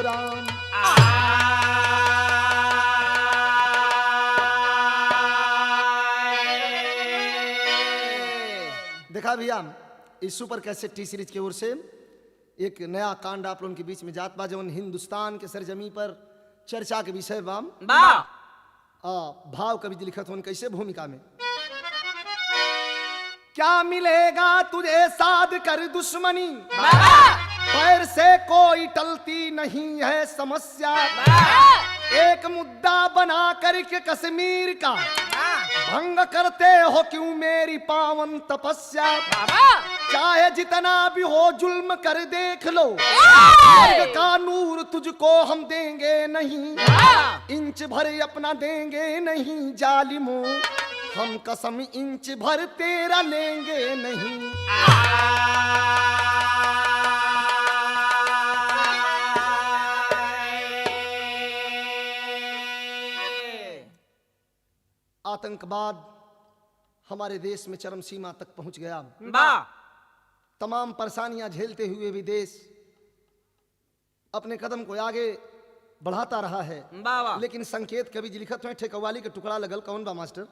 राम। देखा भैया, इस super cassette T series की ओर से एक नया कांड आप लोगों के बीच में जात बा, जवन हिंदुस्तान के सरजमी पर चर्चा के विषय बाम। भाव कवि जी लिखत होन कैसे भूमिका में। क्या मिलेगा तुझे साध कर दुश्मनी, पैर से कोई टलती नहीं है समस्या। एक मुद्दा बना करके कश्मीर का भंग करते हो क्यों मेरी पावन तपस्या। चाहे जितना भी हो जुल्म कर देख लो, स्वर्ग का नूर तुझको हम देंगे नहीं। इंच भर अपना देंगे नहीं जालिमों, हम कसम इंच भर तेरा लेंगे नहीं। आतंकवाद हमारे देश में चरम सीमा तक पहुंच गया। तमाम परेशानियां झेलते हुए भी देश अपने कदम को आगे बढ़ाता रहा है। लेकिन संकेत कवि जी लिखत हैं, ठेकवाली के टुकड़ा लगल कौन बा मास्टर।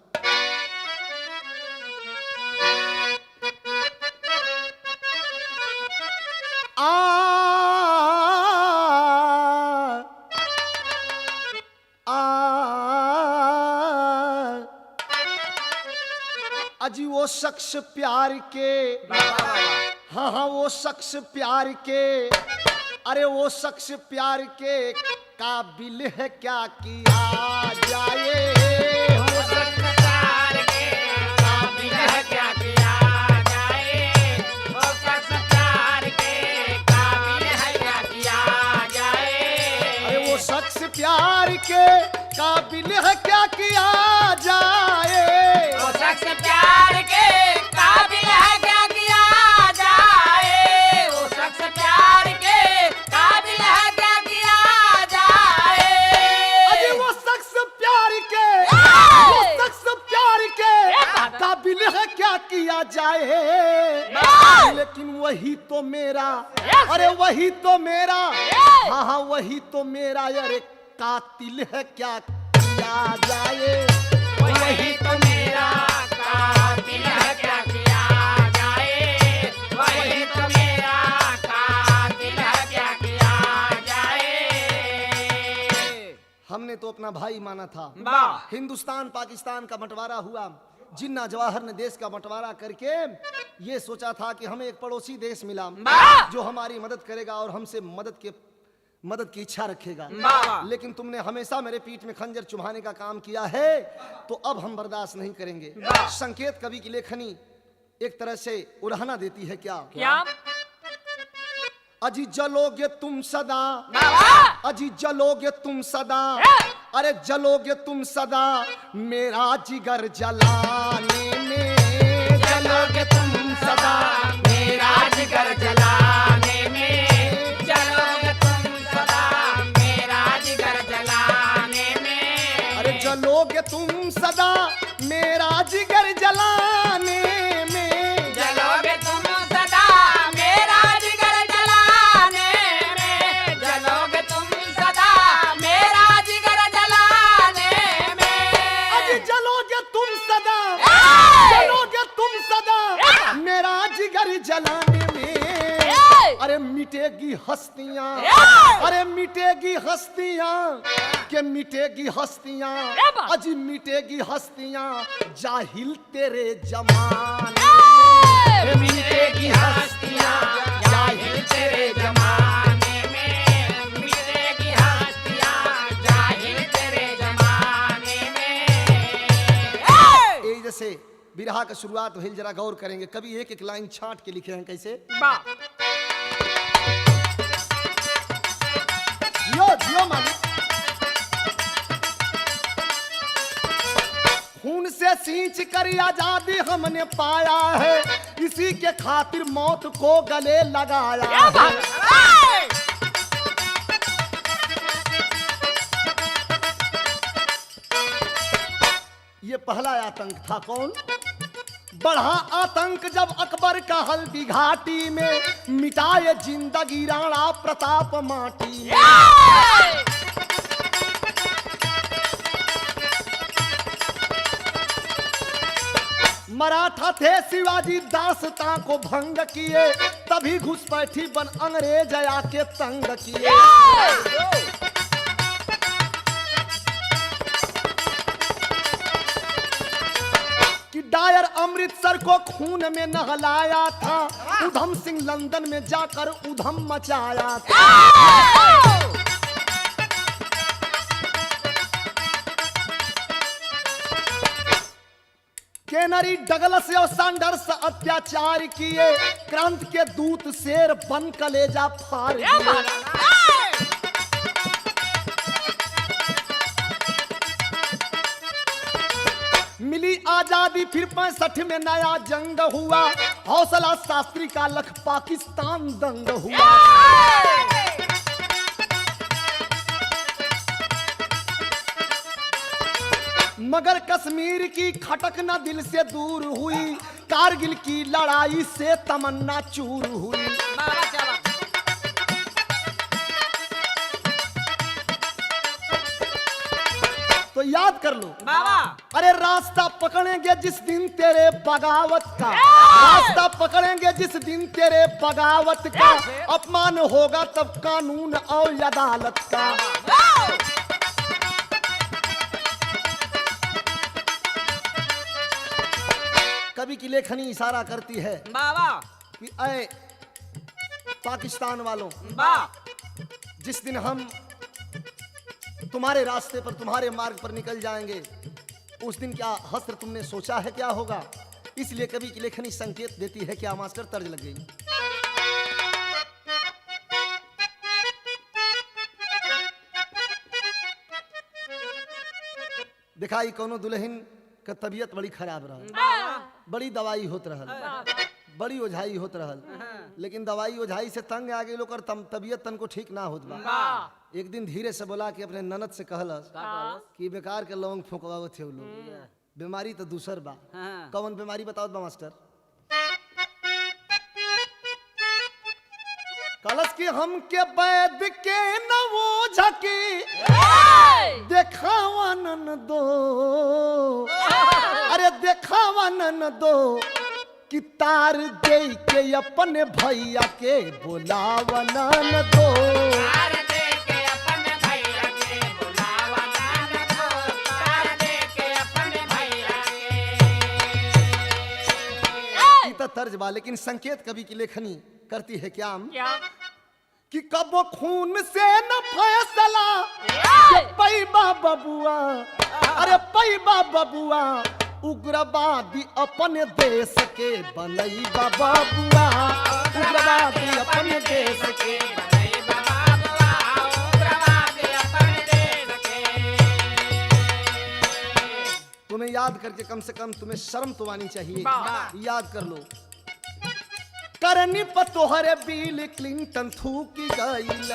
अजी वो शख्स प्यार के, हाँ हाँ वो शख्स प्यार के, अरे वो शख्स प्यार के काबिल है क्या किया जाए। वो शख्स प्यार के काबिल है क्या किया जाए। वो शख्स प्यार के काबिल है क्या किया जाए। अरे वो शख्स प्यार के काबिल है क्या किया जाए। वो शख्स प्यार के काबिल है क्या किया जाए। वो शख्स प्यार के काबिल है क्या किया जाए। अरे वो शख्स प्यार के, वो शख्स प्यार के काबिल है क्या किया जाए। लेकिन वही तो मेरा, अरे वही तो मेरा, हाँ हाँ वही तो मेरा अरे कातिल है क्या किया जाए। वही तो मेरा कातिल है क्या किया जाए। वही तो मेरा कातिल है क्या किया जाए। हमने तो अपना भाई माना था। हिंदुस्तान पाकिस्तान का बंटवारा हुआ, जिन्ना जवाहर ने देश का बंटवारा करके ये सोचा था कि हमें एक पड़ोसी देश मिला जो हमारी मदद करेगा और हमसे मदद की इच्छा रखेगा। लेकिन तुमने हमेशा मेरे पीठ में खंजर चुभाने का काम किया है, तो अब हम बर्दाश्त नहीं करेंगे। संकेत कवि की लेखनी एक तरह से उड़ाना देती है। क्या अजी जलोगे तुम सदा, अजी जलोगे तुम सदा, अरे जलोगे तुम सदा मेरा जिगर जलाने में। जलोगे तुम सदा मेरा जिगर जलाने में। जलोगे तुम सदा मेरा जिगर जलाने में। अरे जलोगे तुम सदा मेरा जिगर जलाने में। जलोगे तुम सदा मेरा जिगर जलाने में। जलोगे तुम सदा मेरा जिगर जलाने में। अजी जलोगे तुम सदा, जलोगे तुम सदा मेरा जिगर जलाने में। अरे मिटेगी हस्तियां, अरे मिटेगी हस्तियां, के मिटेगी हस्तियां, अजी मिटेगी हस्तियां जाहिल तेरे जमाने में। मिटेगी हस्तियां जाहिल तेरे जमाने में। मिटेगी हस्तियां जाहिल तेरे जमाने में। ये जैसे बिरहा का शुरुआत हिल जरा गौर करेंगे, कभी एक एक लाइन छांट के लिखे हैं कैसे। जियो जियो मालिक, खून से सींच कर आजादी हमने पाया है, इसी के खातिर मौत को गले लगाया है। ये पहला आतंक था कौन? बढ़ा आतंक जब अकबर का हल्दी घाटी में, मिटाए जिंदगी राणा प्रताप माटी में। मराठा थे शिवाजी दासता को भंग किए, तभी घुसपैठी बन अंग्रेज आके तंग किए। कि डायर अमृतसर को खून में नहलाया था, उधम सिंह लंदन में जाकर उधम मचाया था। केनरी डगलस और सैंडर्स अत्याचार किए, क्रांति के दूत शेर बन कलेजा फाड़ दिए। मिली आजादी फिर 65 में नया जंग हुआ, हौसला शास्त्री का लख पाकिस्तान दंग हुआ। मगर कश्मीर की खटक न दिल से दूर हुई, कारगिल की लड़ाई से तमन्ना चूर हुई। तो याद कर लो बाबा। अरे रास्ता पकड़ेंगे जिस दिन तेरे बगावत का, रास्ता पकड़ेंगे जिस दिन तेरे बगावत का, अपमान होगा तब कानून और अदालत का। कवि की लेखनी इशारा करती है बाबा कि ऐ पाकिस्तान वालों, जिस दिन हम तुम्हारे रास्ते पर, तुम्हारे मार्ग पर निकल जाएंगे, उस दिन क्या हस्त्र तुमने सोचा है क्या होगा? इसलिए कवि की लेखनी संकेत देती है। क्या मास्टर तर्ज लग गई? दिखाई कोनो दुल्हन का तबीयत बड़ी खराब रहा, बड़ी दवाई होत रहल, बड़ी ओझाई होत रहल, लेकिन दवाई ओझाई से तंग आ गई लोग, और तबीयत तन को ठीक ना होत बा। एक दिन धीरे से बोला कि अपने ननद से कहलस कि बेकार के लौंग फूंकवावत थे लोग, बीमारी तो दूसर बा। कौन बीमारी बताओ बा मास्टर? कलश की हम के बैद के न वो झकी देखावा नन दो, अरे देखावा नन दो कि तार दे के अपने भैया के बुलावा नन दो। तर्ज बा, लेकिन संकेत कवि की लेखनी करती है क्या कि कब खून से न फैसला पैबा बबुआ, अरे पैबा बबुआ, उग्रवादी अपने देश के बनैबा बबुआ, उग्रवादी अपने देश के। तुम्हें याद करके कम से कम तुम्हें शर्म तो आनी चाहिए। याद कर लो, करनी पतोहरे बिल क्लिंटन थूकी गईल,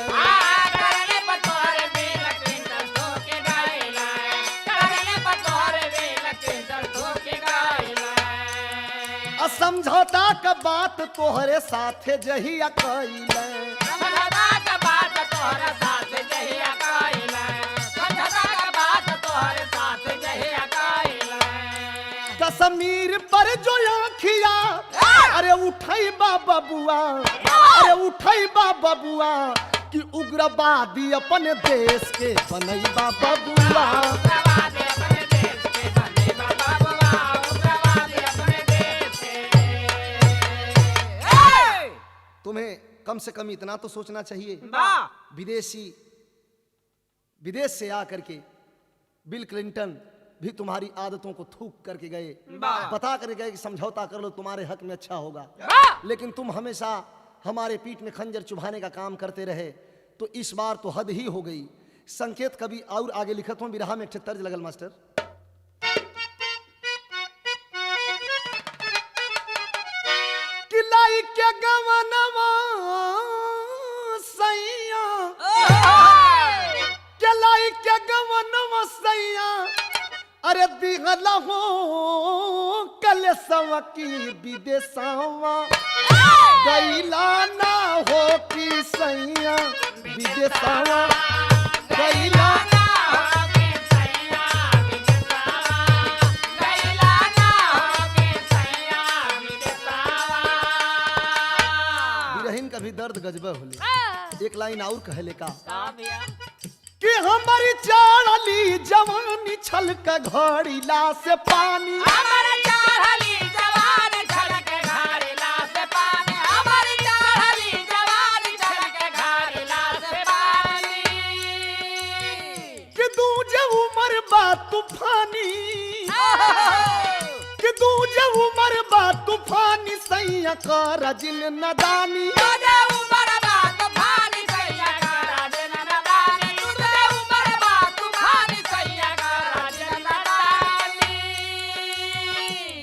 समझौता का बात तोहरे साथे जहिया कईल, कश्मीर पर जो आँखिया, अरे उठाई बा बबुआ, अरे उठाई बा बबुआ, कि उग्रवादी अपने देश के बनैबा बबुआ। तुम्हें कम से कम इतना तो सोचना चाहिए, विदेश से आकर के बिल क्लिंटन भी तुम्हारी आदतों को थूक करके गए, बता कर गए कि समझौता कर लो, तुम्हारे हक में अच्छा होगा, लेकिन तुम हमेशा हमारे पीठ में खंजर चुभाने का काम करते रहे, तो इस बार तो हद ही हो गई। संकेत कभी और आगे लिखत हूं, बिरहा में एक तर्ज लगल मास्टर। किलाई के गवनवा सैया, किलाई के गवनवा सैया, अरे दिगला हो कल परदेसवा की विदेशवा गईला ना हो कि सैया विदेशवा गईला बिरहिन का भी दर्द गजबे होले। एक लाइन और कहले का कि हमारी चाली जवानी छलक घड़ीला से पानी कि दूजे उमर बा तूफानी कि दूजे उमर बा तूफानी सैया कर जिन नदानी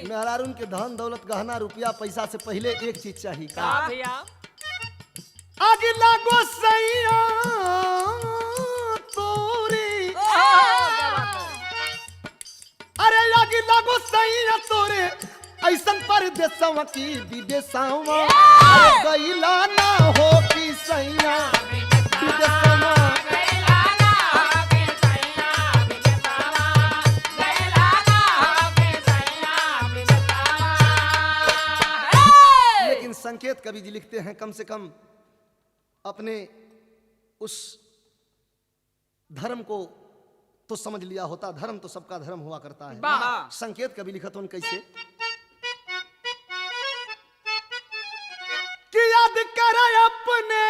मेहरारून के धन दौलत गहना रुपया पैसा से पहले एक चीज चाहिए का आगे लागो सैया तोरे अरे आगे लागो सैया तोरे ऐसन परदेसवा की विदेशवा गईला ना हो कि सैया विदेशवा संकेत कवि जी लिखते हैं कम से कम अपने उस धर्म को तो समझ लिया होता, धर्म तो सबका धर्म हुआ करता है। संकेत कवि लिखत उन कैसे कि याद कर अपने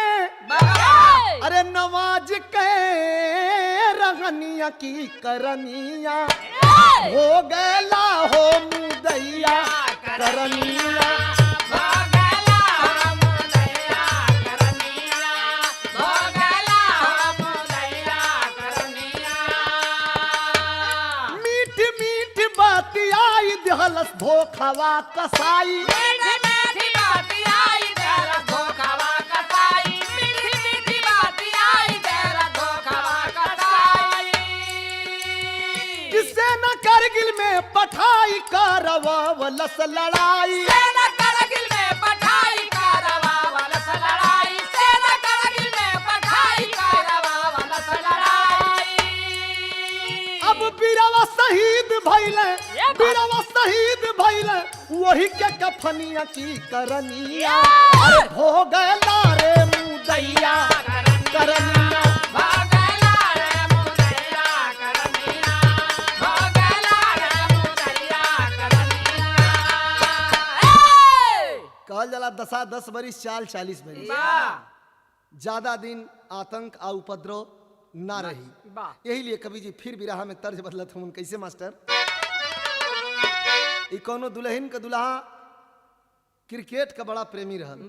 अरे नवाज के रहनिया की करनिया हो गला हो मुदैया करनिया हलस धोखावा कसाई मीठी मीठी बात आई तेरा धोखावा कसाई मीठी मीठी बात आई तेरा धोखावा कसाई किसे न करगिल में पठाई करवा वलस लड़ाई सेना करगिल में पठाई करवा वलस लड़ाई सेना करगिल में पठाई करवा वलस लड़ाई अब बीरवा शहीद भइले बीरवा शहीद भइले वही के कफनिया की करनिया अरे भोगला रे मुदैया करनिया भोगला रे मुदैया करनिया भोगला रे मुदैया करनिया कहल जाला 10 बरिस 40 बरिस ज्यादा दिन आतंक आ उपद्रव ना रही। यही लिए कवि जी फिर बिरहा में तर्ज बदलत हूं कैसे मास्टर ई कोनो दुल्हन का दुल्हा क्रिकेट का बड़ा प्रेमी रहल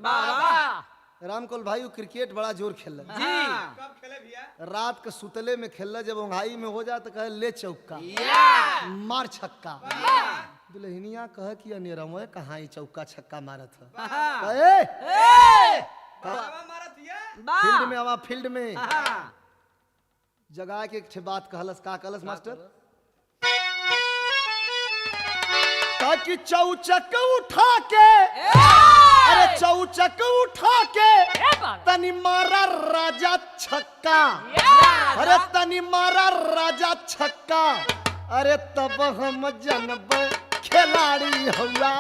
रामकोल भाई क्रिकेट बड़ा जोर खेल कब खेले भैया रात के सुतले में खेल जब ओंघाई में हो जा तो कहे ले चौका मार छक्का दुल्हनिया कह कि अनेरा में कहाँ चौका छक्का मारत है फील्ड में आवा फील्ड में जगह के एक बात कहलस का कहलस मास्टर ताकि चौचक उठा के अरे चौचक उठा के तनी मारा राजा छक्का अरे तनी मारा राजा छक्का अरे तब हम जनब खिलाड़ी हुआ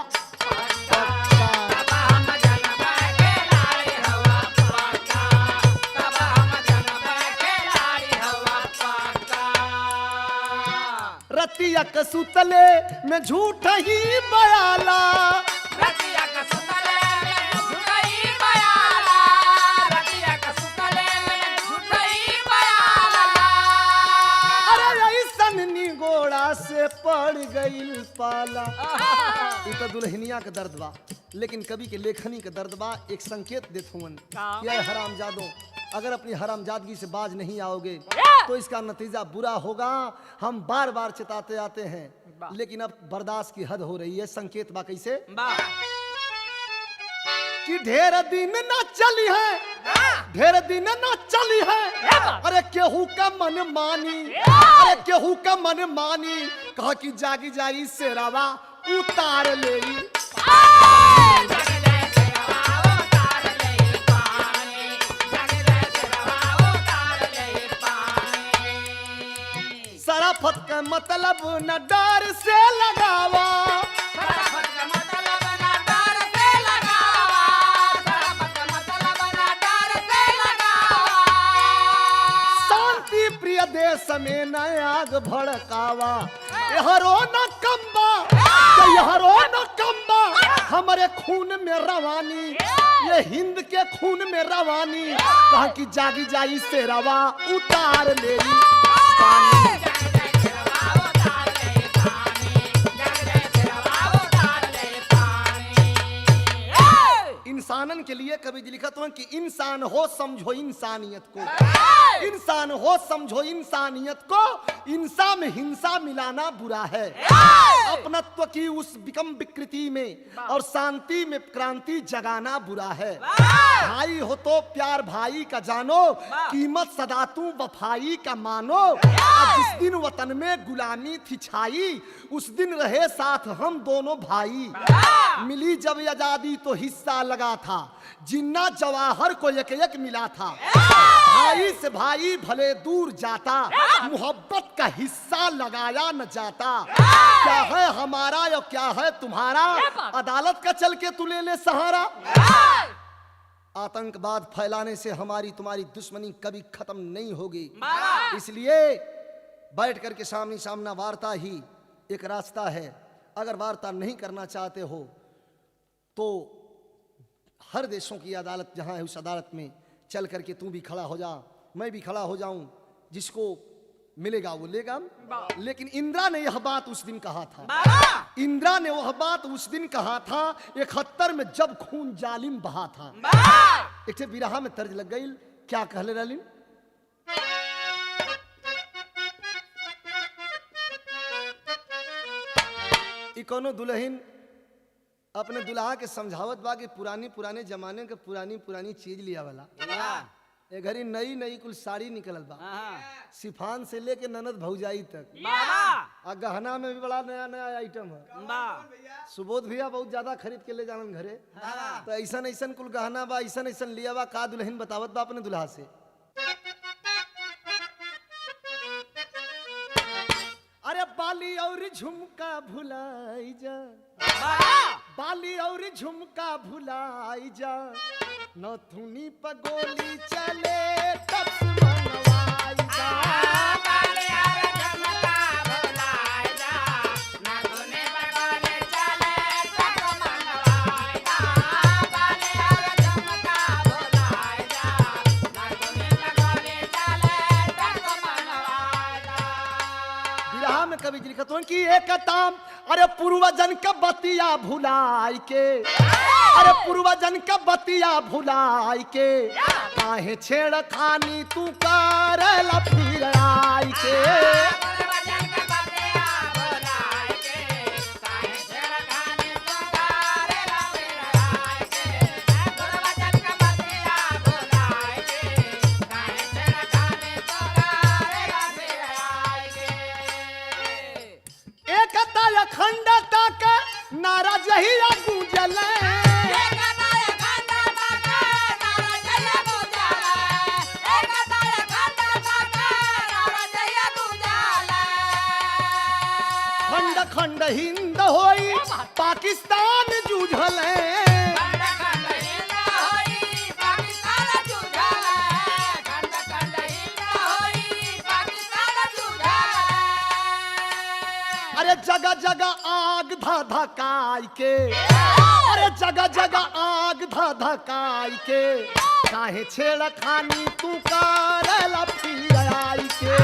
रतिया के सुतले में झूठ ही बयाला रतिया के सुतले में झूठ ही बयाला रतिया के सुतले में झूठ ही बयाला अरे ऐसन निगोड़ा से पड़ गई पाला ई तो दुल्हनिया के दर्द बा लेकिन कवि के लेखनी के दर्द बा एक संकेत देथुन क्या हरामजादों अगर अपनी हरामजादगी से बाज नहीं आओगे तो इसका नतीजा बुरा होगा। हम बार बार चिताते आते हैं लेकिन अब बर्दाश्त की हद हो रही है। संकेत बा कैसे कि ढेर दिन ना चली है ढेर दिन ना चली है अरे केहू का मन मानी अरे केहू का मन मानी कहा कि जागी जागी शेरावा उतार ले। शराफत का मतलब न डर से लगावा, शांति प्रिय देश में न आग भड़कावा। यहरो न कम्बा, यहरो न कम्बा, हमारे खून में रवानी, ये हिंद के खून में रवानी, कहा कि जागी जाई से रवा उतार ले। इंसानन के लिए कभी लिखत हो कि इंसान हो समझो इंसानियत को, इंसान हो समझो इंसानियत को, इंसान में हिंसा मिलाना बुरा है। अपनत्व की उस विकम विकृति में और शांति में क्रांति जगाना बुरा है। भाई हो तो प्यार भाई का जानो, कीमत सदा तू वफाई का मानो। जिस दिन वतन में गुलामी थी छाई, उस दिन रहे साथ हम दोनों भाई। मिली जब आजादी तो हिस्सा लगा था, जिन्ना जवाहर को एक एक मिला था। भाई से भाई भले दूर जाता, मोहब्बत का हिस्सा लगाया न जाता। क्या है हमारा या क्या है तुम्हारा, अदालत का चल के तू ले ले सहारा। आतंकवाद फैलाने से हमारी तुम्हारी दुश्मनी कभी खत्म नहीं होगी। इसलिए बैठ करके सामने सामना वार्ता ही एक रास्ता है। अगर वार्ता नहीं करना चाहते हो तो हर देशों की अदालत जहां है उस अदालत में चल करके तू भी खड़ा हो जा, मैं भी खड़ा हो जाऊं, जिसको मिलेगा वो लेगा। लेकिन इंदिरा ने यह बात उस दिन कहा था, इंदिरा ने वह बात उस दिन कहा था 71 में जब खून जालिम बहा था। एक से बिरहा में तर्ज लग गई, क्या कहले रलिन, कोनो दुल्हन अपने दुल्हा के समझावत बा कि पुराने जमाने के पुरानी चीज लिया वाला। ए घड़ी नई नई कुल साड़ी निकलल बा, सिफान से लेके ननद भौजाई तक। आ गहना में भी बड़ा नया नया आइटम है। सुबोध भैया बहुत ज्यादा खरीद के ले जानन घरे। तो ऐसन ऐसन कुल गहना बा, ऐसन ऐसन लिया बा। का दुल्हन बतावत बा अपने दुल्हा से, अरे बाली और झुमका भुलाई जा, बाली और झुमका भुलाई जा, नथुनी पर गोली चले तब मनवाई जा। बाली और झुमका भुलाई जा, नथुनी पर गोली चले तब मनवाई जा। बाली और झुमका भुलाई जा, नथुनी पर गोली चले तब मनवाई जा। बिरहा में कवि लिखत हन कि एकताम, अरे पूर्वजन का बतिया भुलाई के, अरे पूर्वजन का बतिया भुलाई के, काहे छेड़खानी तू करला फिर आई के। पूर्वजन का बतिया भुलाई के, काहे छेड़खानी तू करला फिर आई के। पूर्वजन का बतिया भुलाई के, काहे छेड़खानी तू करला फिर आई के। एकता अखंडता का नारा जहिया गूंजले, खंड खंड हिंद होई पाकिस्तान जूझले। अरे जगह जगह आग धधकाई के, अरे जगह जगह आग धधकाई के, काहे छेड़खानी तू करला फिर आई के।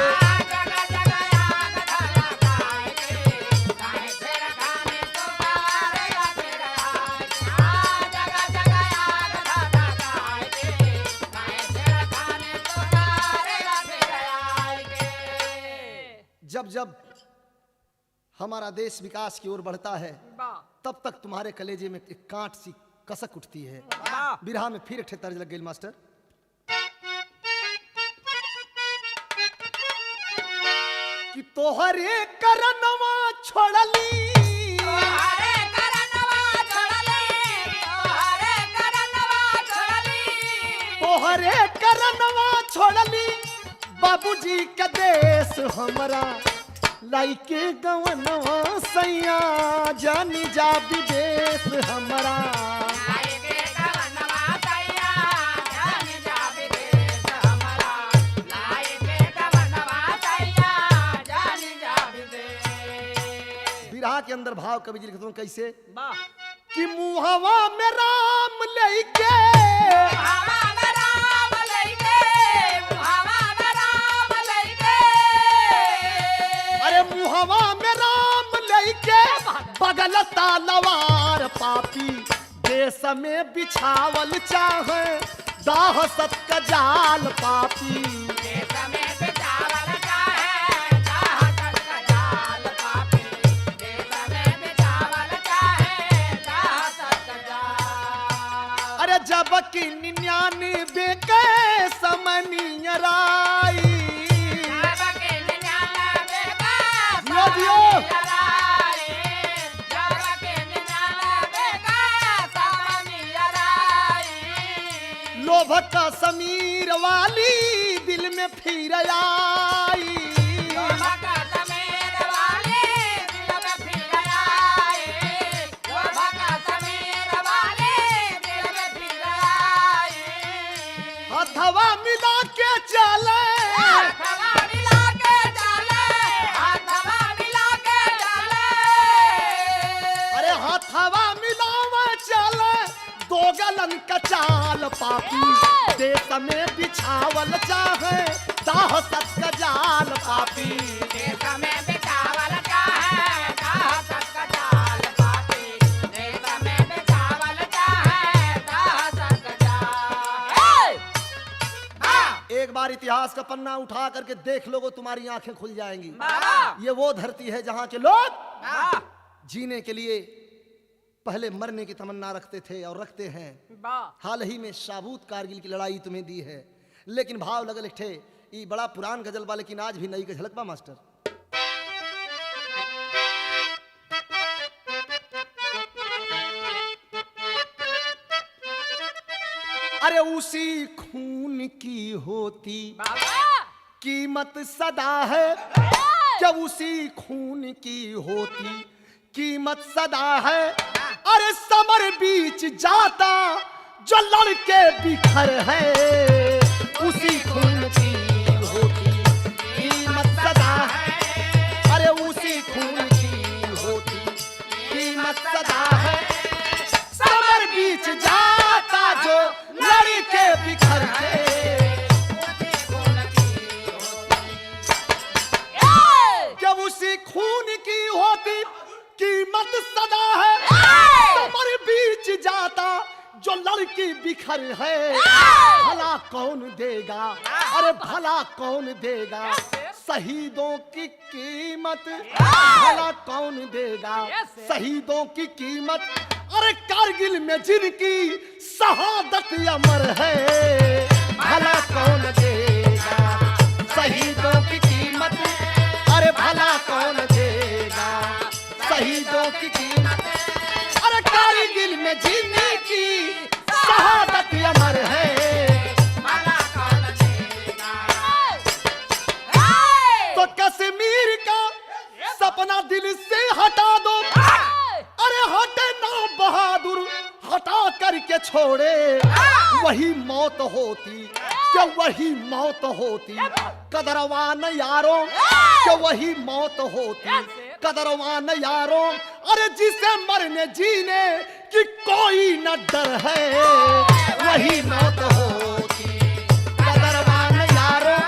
जब जब हमारा देश विकास की ओर बढ़ता है तब तक तुम्हारे कलेजे में एक कांट सी कसक उठती है। बिरहा में फिर एक तर्ज लग गई मास्टर, कि तोहरे करनवा छोड़ली, तोहरे करनवा छोड़ली बाबूजी का देश हमरा लाइके गवनवा सैया जानी जा विदेश हमरा बिरहा के अंदर भाव कवि जी लिखते हैं कैसे कि मुहवा में राम लेके अरे मुहवा में राम लेके बगल तलवार पापी देश में बिछावल चाहे दाह सत का जाल पापी जबकि 99 के समनियराई लोभ का समीर वाली दिल में फिर आई हथवा मिला के चले अरे हथवा मिलावा चले दो गलन का चाल पापी देश में बिछावल चाहे दाह सत का जाल पापी देश में बिछावल चाहे दाह सत का जाल पापी देश में बिछावल चाहे दाह सत का जाल। एक बार इतिहास का पन्ना उठा करके देख लोगो तुम्हारी आंखें खुल जाएंगी। ये वो धरती है जहां के लोग जीने के लिए पहले मरने की तमन्ना रखते थे और रखते हैं। हाल ही में शाबूत कारगिल की लड़ाई तुम्हें दी है, लेकिन भाव लगल ठे ये बड़ा पुरान गजल बा, लेकिन आज भी नई के झलक बा मास्टर। अरे उसी खून की होती कीमत सदा है, क्या उसी खून की होती कीमत सदा है। अरे समर बीच जाता जो लड़के बिखर है, उसी खून की होती कीमत सदा है। अरे उसी खून की होती कीमत सदा है, समर बीच जाता जो लड़के बिखर है। क्या उसी खून की होती कीमत सदा है, समर बीच जाता जो लड़की बिखर है। भला कौन देगा, अरे भला कौन देगा शहीदों की कीमत, भला कौन देगा शहीदों की कीमत। अरे कारगिल में जिनकी शहादत अमर है, भला कौन देगा शहीदों की कीमत। अरे भला कौन देगा शहीदों की कीमत। अरे कारगिल में जीने की शहादत अमर है, भला कौन देगा। तो कश्मीर का सपना दिल से हटा दो, अरे हटे ना बहादुर हटा करके छोड़े। वही मौत होती, क्या वही मौत होती कदरवान यारों, क्या वही मौत होती कदरवान यारों। अरे जिसे मरने जीने की कोई न डर है, वही मौत होती कदरवान यारों,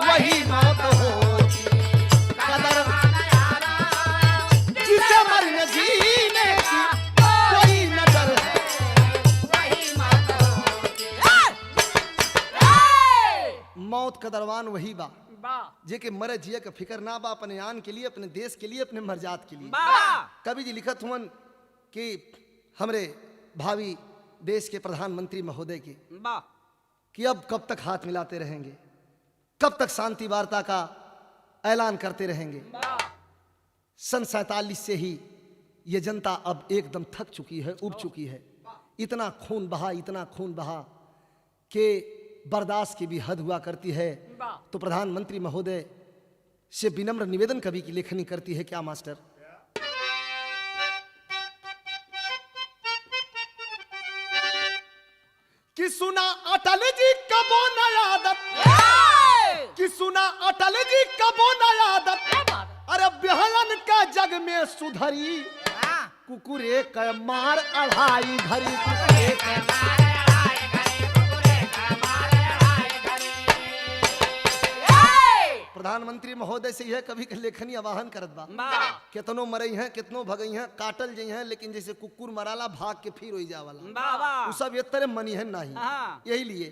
वही मौत होती कदरवान यारों। जिसे मरने जीने की कोई न डर है, वही मौत होती। मौत कदरवान वही बा जे के मरे जिये का फिक्र ना बा, अपने आन के लिए, अपने देश के लिए, अपने मर्जात के लिए। कवि जी लिखत हुन कि हमरे भावी देश के प्रधानमंत्री महोदय की कि अब कब तक हाथ मिलाते रहेंगे, कब तक शांति वार्ता का ऐलान करते रहेंगे। सन 47 से ही ये जनता अब एकदम थक चुकी है, उब चुकी है। इतना खून बहा, इतना खून बहा के बर्दाश्त की भी हद हुआ करती है। तो प्रधानमंत्री महोदय से विनम्र निवेदन कवि की लेखनी करती है, क्या मास्टर? कि सुना अटल जी कबो न आदत, कि सुना अटल जी कबो न आदत, अरे बेहलन का जग में सुधरी, कुकुरे का मार अढ़ाई घड़ी, कुकुरे का मार अढ़ाई घड़ी, कुकुरे का मार अढ़ाई घड़ी। प्रधानमंत्री महोदय से यह कभी के लेखनी आवाहन करत बा, कितनो मरई हैं, कितनो भगई हैं, काटल जई हैं, लेकिन जैसे कुकुर मराला भाग के फिर होई जावाला, उ सब ये तरह मनी है नहीं। यही लिए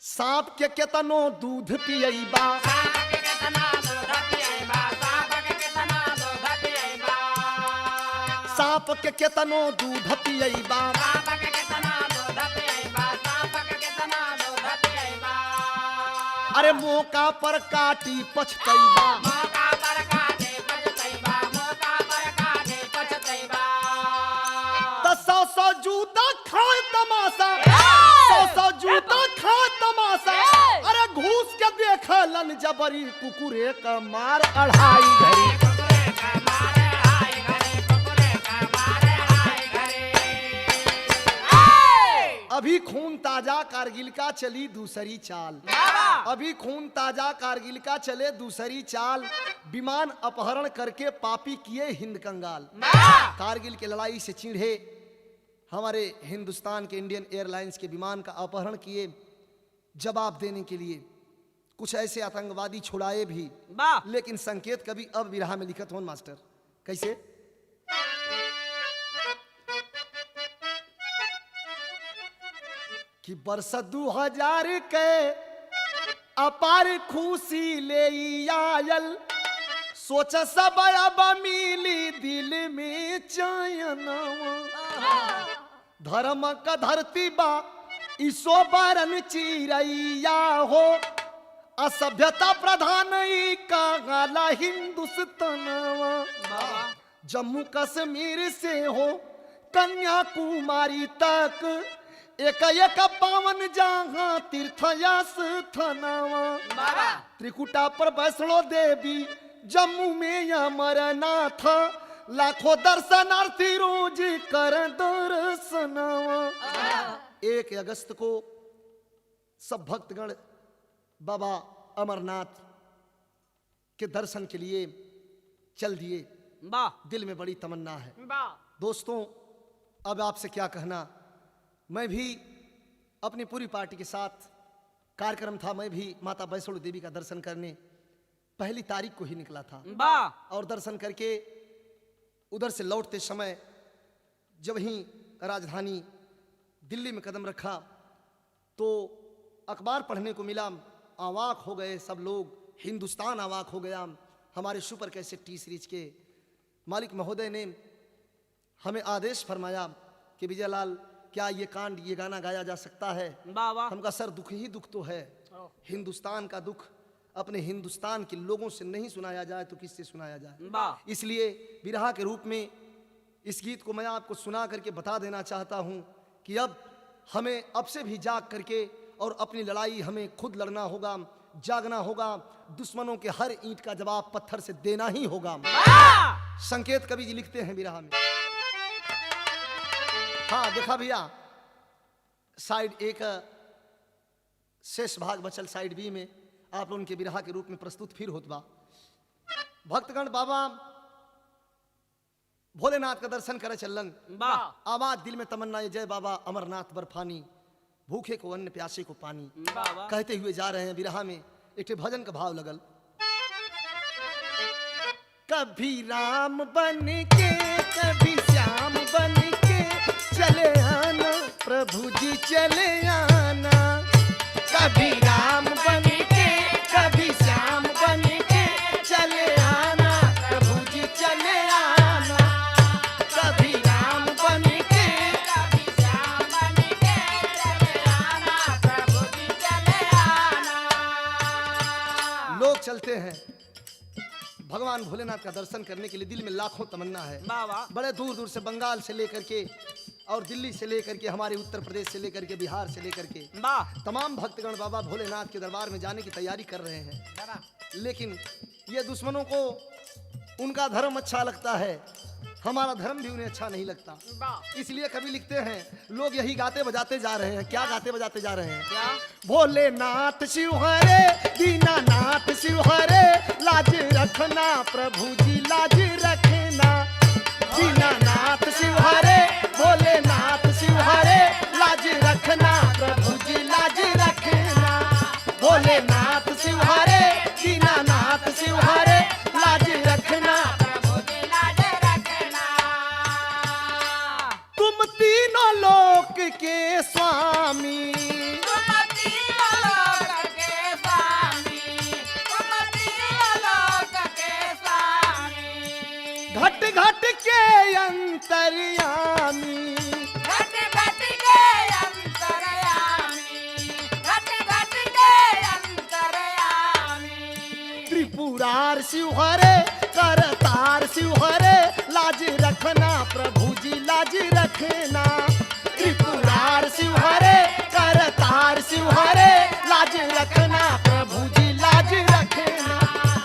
सांप के केतनो दूध पियईबा, सांप के केतनो दूध पियईबा, अरे मौका पर काटी पछतईबा, तो 100 जूता खाए तमाशा, 100 जूता खाए तमाशा, अरे घूस के देखलन जबरी, कुकुरे का मार अढ़ाई घड़ी, अभी खून ताजा कारगिल का चली दूसरी चाल, अभी खून ताजा कारगिल का चले दूसरी चाल, विमान अपहरण करके पापी किए हिंद कंगाल। कारगिल की लड़ाई से चिढ़े हमारे हिंदुस्तान के इंडियन एयरलाइंस के विमान का अपहरण किए, जवाब देने के लिए कुछ ऐसे आतंकवादी छुड़ाए भी, लेकिन संकेत कभी अब विरहा में लिखत हो मास्टर, कैसे? कि वर्ष 2000 के अपार खुशी ले आयल, सोच सब अब मिली दिल में चयनवा, धर्म का धरती बा ईसो बरन चिरैया हो, असभ्यता प्रधान का गाला हिंदुस्तानवा, जम्मू कश्मीर से हो कन्याकुमारी तक, एक एक पावन जहां तीर्थया स्थानवा, त्रिकुटा पर वैष्णो देवी, जम्मू में अमरनाथ, लाखों दर्शनार्थी रोज कर दर्शनवा। 1 अगस्त को सब भक्तगण बाबा अमरनाथ के दर्शन के लिए चल दिए। दिल में बड़ी तमन्ना है दोस्तों, अब आपसे क्या कहना, मैं भी अपनी पूरी पार्टी के साथ कार्यक्रम था, मैं भी माता वैष्णो देवी का दर्शन करने 1 तारीख को ही निकला था, और दर्शन करके उधर से लौटते समय जब ही राजधानी दिल्ली में कदम रखा तो अखबार पढ़ने को मिला, अवाक हो गए सब लोग, हिंदुस्तान अवाक हो गया। हमारे सुपर कैसेट टी सीरीज के मालिक महोदय ने हमें आदेश फरमाया कि विजयलाल क्या ये कांड, ये गाना गाया जा सकता है? हमका सर दुख ही दुख तो है, हिंदुस्तान का दुख अपने हिंदुस्तान के लोगों से नहीं सुनाया जाए तो किससे सुनाया जाए? इसलिए विरहा के रूप में इस गीत को मैं आपको सुना करके बता देना चाहता हूं कि अब हमें अब से भी जाग करके और अपनी लड़ाई हमें खुद लड़ना होगा, जागना होगा, दुश्मनों के हर ईंट का जवाब पत्थर से देना ही होगा। संकेत कवि जी लिखते हैं विरहा में, हाँ देखा भैया, साइड एक शेष भाग बचल साइड बी में आप उनके विरहा के रूप में प्रस्तुत फिर होत बा। भक्तगण बाबा भोलेनाथ का दर्शन करे चलन, आवाज दिल में तमन्ना ये, जय बाबा अमरनाथ बर्फानी, भूखे को अन्न प्यासे को पानी, कहते हुए जा रहे हैं। विरहा में एक भजन का भाव लगल, कभी राम बन के कभी श्याम बन के चले आना प्रभु जी चले आना, कभी राम बन के कभी श्याम बन के चले आना प्रभु जी चले आना, कभी राम बन के कभी श्याम बन के चले आना प्रभु जी चले आना। लोग चलते हैं भगवान भोलेनाथ का दर्शन करने के लिए, दिल में लाखों तमन्ना है, बड़े दूर दूर से बंगाल से लेकर के और दिल्ली से लेकर के हमारे उत्तर प्रदेश से लेकर के बिहार से लेकर के तमाम भक्तगण बाबा भोलेनाथ के दरबार में जाने की तैयारी कर रहे हैं। लेकिन ये दुश्मनों को उनका धर्म अच्छा लगता है, हमारा धर्म भी उन्हें अच्छा नहीं लगता। इसलिए कवि लिखते हैं, लोग यही गाते बजाते जा रहे हैं। क्या गाते बजाते जा रहे हैं? क्या? भोलेनाथ शिव हरे, दीनानाथ शिव हरे, लाज रखना प्रभु जी लाज रखना। दीनानाथ शिव हरे, भोलेनाथ शिव हरे, लाज रखना प्रभु जी लाज रखना। भोलेनाथ शिव हरे, दीनानाथ शिव हरे, लाज रखना प्रभु जी लाज रखना। तुम तीनों लोक के स्वामी, तुम तीनों लोक के स्वामी, तुम तीनों लोक के स्वामी। घट घट के अंतर्यामी, घट घट के अंतर्यामी, घट घट के अंतर्यामी। त्रिपुरार शिव हरे, करतार शिव हरे, लाज रखना प्रभु जी लाज रखना। त्रिपुरार शिव हरे, करतार शिव हरे, लाज रखना प्रभु जी लाज रखना।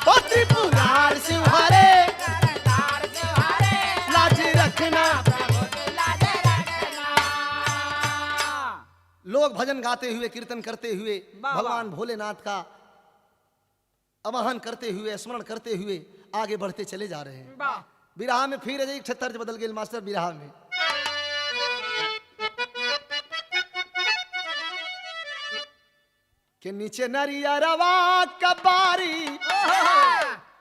ओ त्रिपुरार शिव हरे, करतार शिव हरे, लाज रखना। प्रभु जी लाज रखना। लोग भजन गाते हुए, कीर्तन करते हुए, भगवान भोलेनाथ का आवाहन करते हुए, स्मरण करते हुए आगे बढ़ते चले जा रहे हैं। बिरहा में फिर एक तर्ज बदल गई मास्टर। बिरहा में के नीचे नरियरवा कबारी,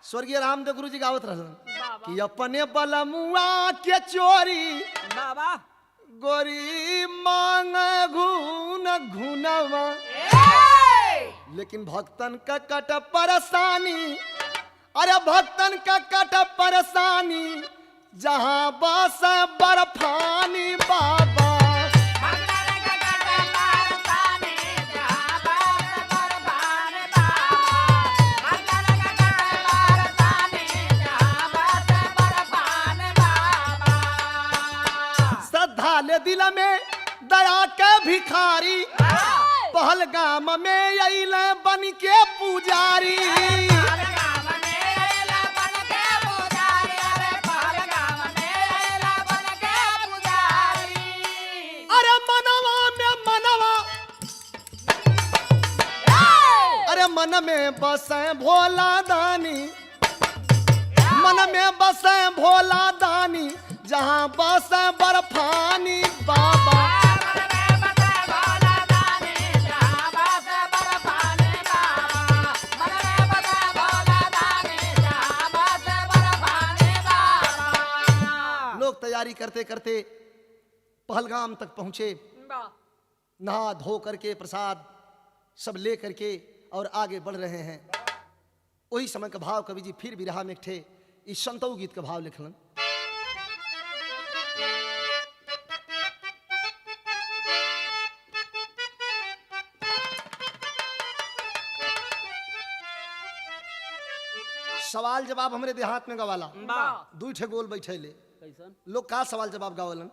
स्वर्गीय रामदेव गुरु जी गावत रहलन कि अपने बलमुआ के चोरी, बाबा गोरी मांग घून घूनवा। लेकिन भक्तन का कट परेशानी, अरे भक्तन का कट परेशानी, जहां बस बर्फानी बाबा। श्रद्धा ले दिल में दया के भिखारी, पहलगाम में अइल बन के पुजारी। अरे मनवा में मनवा, अरे मन में बसे भोला दानी, मन में बसे भोला दानी, जहां बसे बर्फानी बाबा। तैयारी करते करते पहलगाम तक पहुंचे। नहा धो करके प्रसाद सब ले करके और आगे बढ़ रहे हैं। वही समय का भाव कवि जी फिर बिरहा में थे इस संतौ गीत का भाव लिखलन। सवाल जवाब हमरे देहात में गवाला, दू ठे गोल बैठे ले लोग का सवाल जवाब गावलन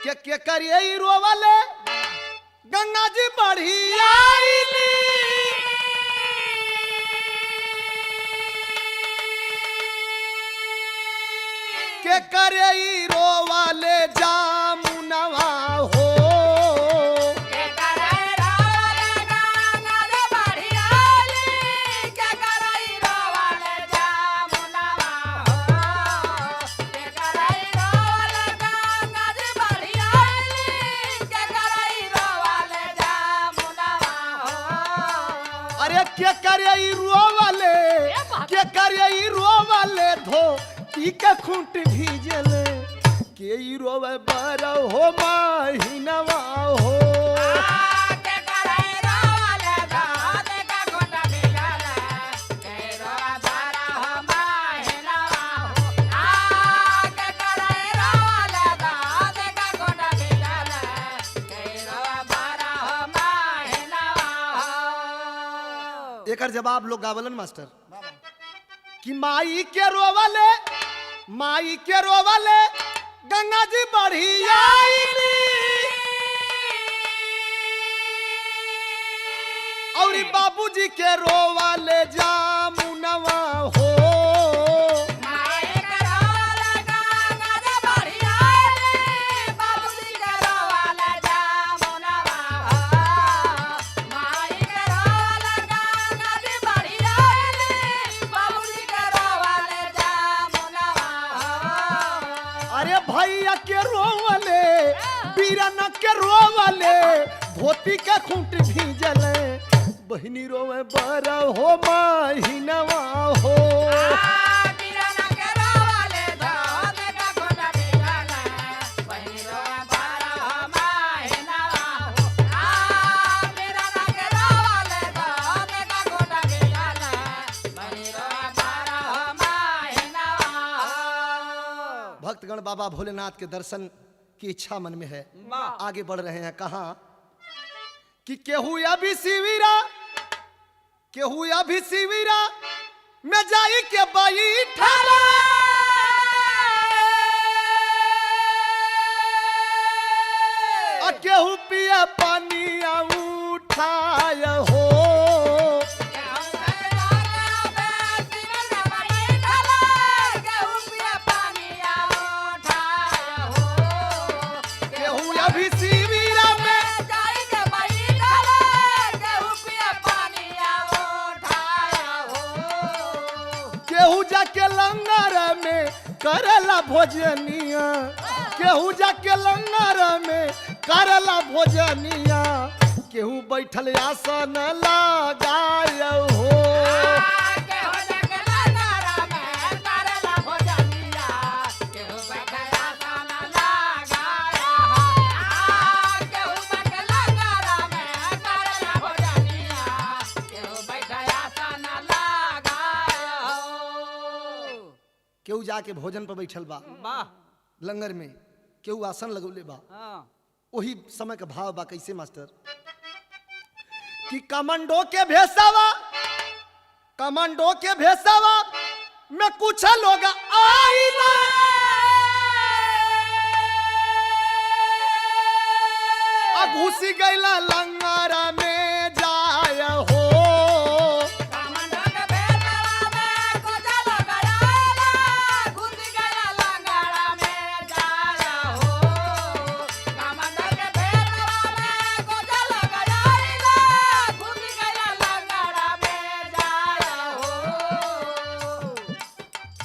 के करिए रोवले गंगा जी बढ़ी आईली, के करिए रोवले जामुनवा हो। के करिए रोवले, के करिए रोवले धो पी के खूंट भीजल, के रोवे बर हो महीनवा हो। के करिए रोवले धो पी के खूंट भीजल, के रोवे बर हो महीनवा हो। के करिए रोवले धो पी के खूंट भीजल, के रोवे बर हो महीनवा हो। एकर जवाब लोग गावलन मास्टर कि माई के रोवले, माई के रोवले गंगा जी बढ़ी आईली, और बाबूजी के रोवाले जामुनवा हो। माई करो लगा गज बढ़िया रे बाबूजी करो वाला जामुनवा माई करो लगा गज बढ़िया रे बाबूजी करो वाला जामुनवा अरे भैया के रोवाले बीरन के रोवाले धोती का खूंट भीजल बहिनी रोवे बर हो महीनवा हो। बीरन के रोवाले धोती का खूंट भीजल बहिनी रोवे बर हो महीनवा बीरन के रोवाले धोती का खूंट भीजल बहिनी रोवे बर हो महीनवा। भक्तगण बाबा भोलेनाथ के दर्शन की इच्छा मन में है, आगे बढ़ रहे हैं। कहाँ कि केहू अभी शिविरा केहू अभी शिविरा में जाई के बैठल केहू पिया पानी उठाय हो। केहू अभी शिविरा में केहू जाके लंगर में करला भोजनिया केहू जाके लंगर में करला भोजनिया केहू बैठल आसन लगाय हो। केहू जाके भोजन पर बैठल बा लंगर में, केहू आसन लगौले बा। वही समय का भाव बा कैसे मास्टर कि कमांडो के भेसावा में कुछ लोग आइला घुसी गईला लंगर में जाय हो।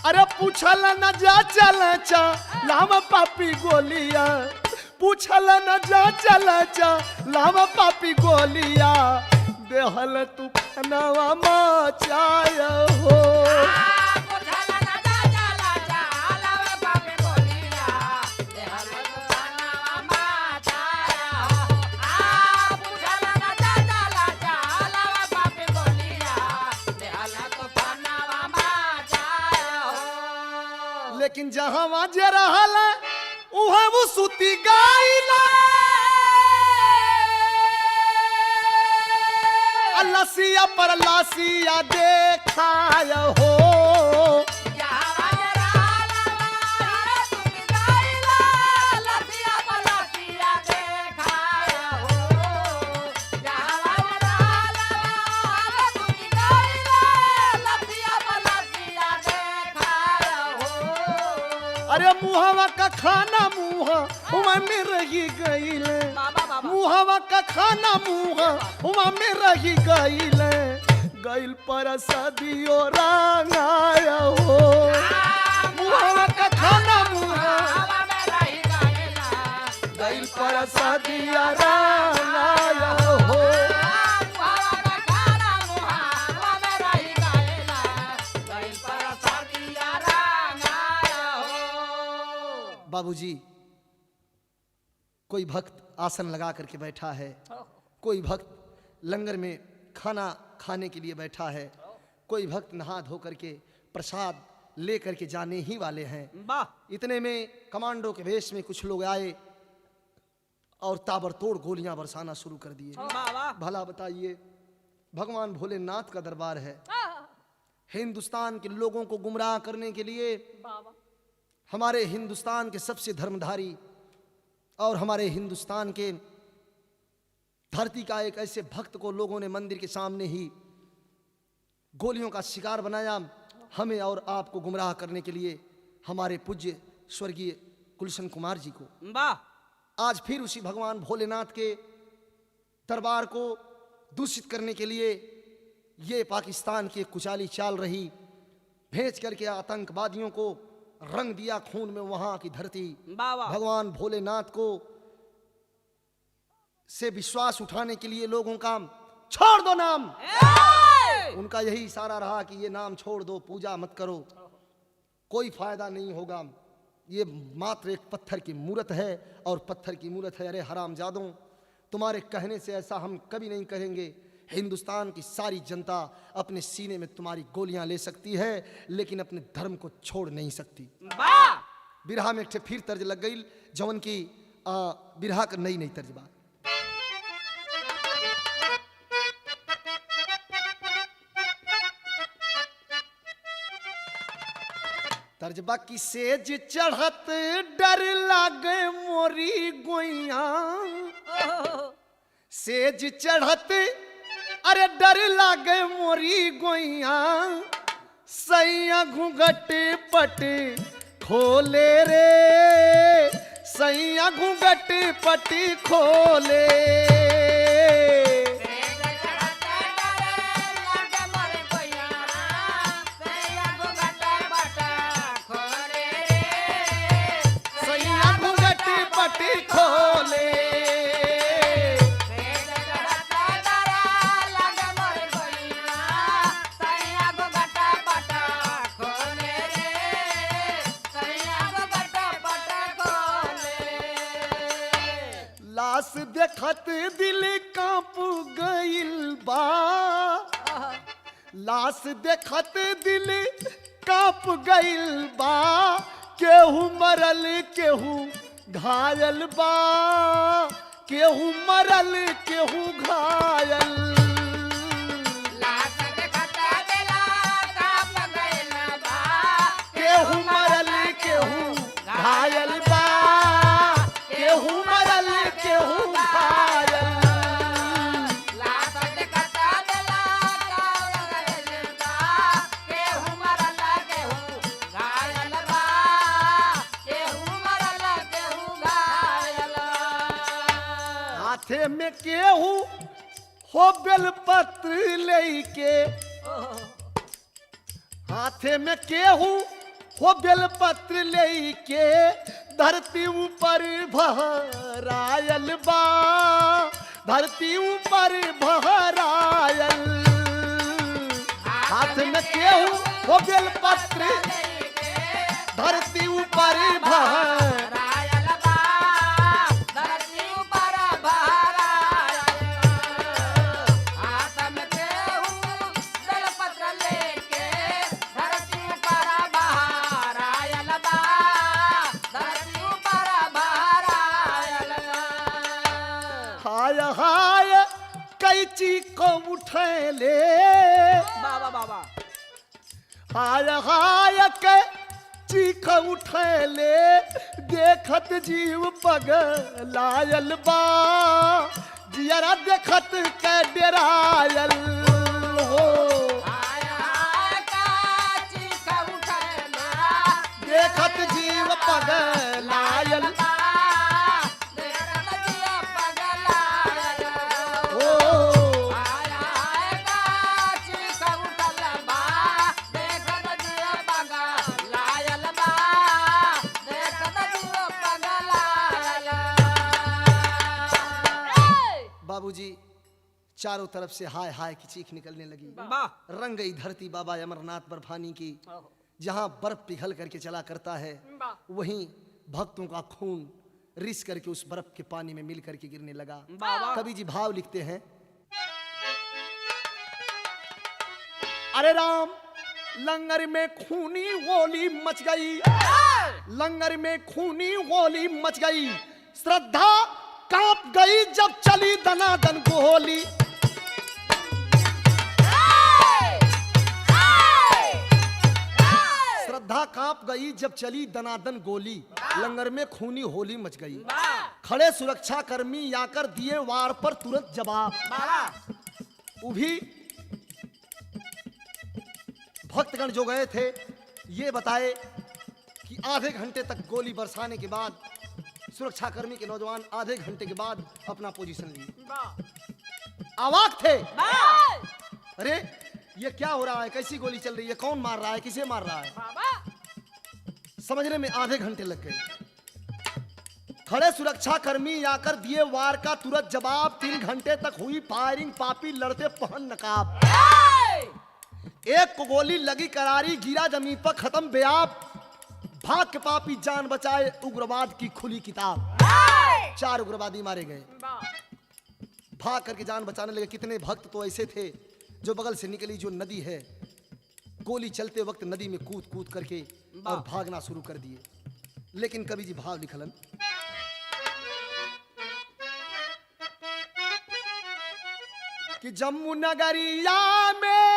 अरे पूछल न जा चल चा लाम पापी गोलिया पूछल न जा चल चा लाम पापी गोलिया देहल तू फनवा मचाय हो। लेकिन जहां वाजे रहल उहाँ वो सुती गाइला लसिया पर लसिया देखाय हो। अरे मुहावा का खाना मुहा में रही गईल मुहावा का खाना मुहा में रही गईल पर सदियो रंगाय हो। मुहावा का खाना मुहा गईल पर सदिया रंगाय हो। बाबूजी कोई भक्त आसन लगा करके बैठा है, कोई भक्त लंगर में खाना खाने के लिए बैठा है, कोई भक्त नहा धो करके प्रसाद ले करके जाने ही वाले हैं। इतने में कमांडो के वेश में कुछ लोग आए और ताबड़तोड़ गोलियां बरसाना शुरू कर दिए। भला बताइए, भगवान भोलेनाथ का दरबार है, हिंदुस्तान के लोगों को गुमराह करने के लिए हमारे हिंदुस्तान के सबसे धर्मधारी और हमारे हिंदुस्तान के धरती का एक ऐसे भक्त को लोगों ने मंदिर के सामने ही गोलियों का शिकार बनाया, हमें और आपको गुमराह करने के लिए, हमारे पूज्य स्वर्गीय गुलशन कुमार जी को। वाह आज फिर उसी भगवान भोलेनाथ के दरबार को दूषित करने के लिए ये पाकिस्तान की कुचाली चाल रही, भेज करके आतंकवादियों को रंग दिया खून में वहां की धरती। वाह वाह भगवान भोलेनाथ को से विश्वास उठाने के लिए लोगों का छोड़ दो नाम, उनका यही इशारा रहा कि ये नाम छोड़ दो, पूजा मत करो, कोई फायदा नहीं होगा, ये मात्र एक पत्थर की मूर्त है और पत्थर की मूर्त है। अरे हरामजादों, तुम्हारे कहने से ऐसा हम कभी नहीं करेंगे। हिंदुस्तान की सारी जनता अपने सीने में तुम्हारी गोलियां ले सकती है, लेकिन अपने धर्म को छोड़ नहीं सकती। वाह बिरहा में एक ठे फिर तर्ज लग गई, जवन की बिरहा का नई नई तर्ज बा। तर्जबा की सेज चढ़त डर लागे मोरी गोइया, सेज चढ़त अरे डर लागे मोरी गोइया, सैया घूंघट पट खोले रे, सैया घूंघट पट खोले। सैया घूंघट पट खोले। लाश देखत दिल कांप गइल बा, लाश देखत दिल कांप गइल बा, केहू मरल केहू घायल बा, केहू मरल केहू घायल। केहू मरल केहू घायल बा, केहू मरल केहू घायल। हाथे में केहू हो बेलपत्र लेके, हाथे में केहू हो बेलपत्र लेके, धरती ऊपर भरायल बा, धरती ऊपर भरायल। हाथ में केहू हो बेलपत्र, धरती ऊपर भरायल। हाय हाय कैची को उठे ले, बाबा बाबा हाय हाय कैची को उठे ले, देखत जीव पगलायल बा, जियरा देखत के डेरायल हो। देखत जीव पगलायल बाबूजी। चारों तरफ से हाय हाय की चीख निकलने लगी। वाह रंग गई धरती बाबा अमरनाथ बर्फानी की, जहां बर्फ पिघल करके चला करता है, वहीं भक्तों का खून रिस करके उस बर्फ के पानी में मिल करके गिरने लगा। कवि जी भाव लिखते हैं, अरे राम लंगर में खूनी होली मच गई, लंगर में खूनी होली मच गई, श्रद्धा कांप गई जब चली दनादन गोली। श्रद्धा कांप गई जब चली दनादन गोली, लंगर में खूनी होली मच गई। खड़े सुरक्षा कर्मी आकर दिए वार पर तुरंत जवाब। बाबा वो भी भक्तगण जो गए थे ये बताए कि आधे घंटे तक गोली बरसाने के बाद सुरक्षाकर्मी के नौजवान आधे घंटे के बाद अपना पोजीशन लिए। अवाक थे, अरे ये क्या हो रहा है, कैसी गोली चल रही है, कौन मार रहा है, किसे मार रहा है, समझने में आधे घंटे लग गए। खड़े सुरक्षाकर्मी आकर दिए वार का तुरंत जवाब। 3 घंटे तक हुई फायरिंग, पापी लड़ते पहन नकाब। एक को गोली लगी करारी, गिरा जमीन पर खत्म बेआब। भाग के पापी जान बचाए, उग्रवाद की खुली किताब। 4 उग्रवादी मारे गए, भाग करके जान बचाने लगे। कितने भक्त तो ऐसे थे जो बगल से निकली जो नदी है, गोली चलते वक्त नदी में कूद कूद करके और भागना शुरू कर दिए। लेकिन कवि जी भाव लिखलन, कि जम्मू नगरिया में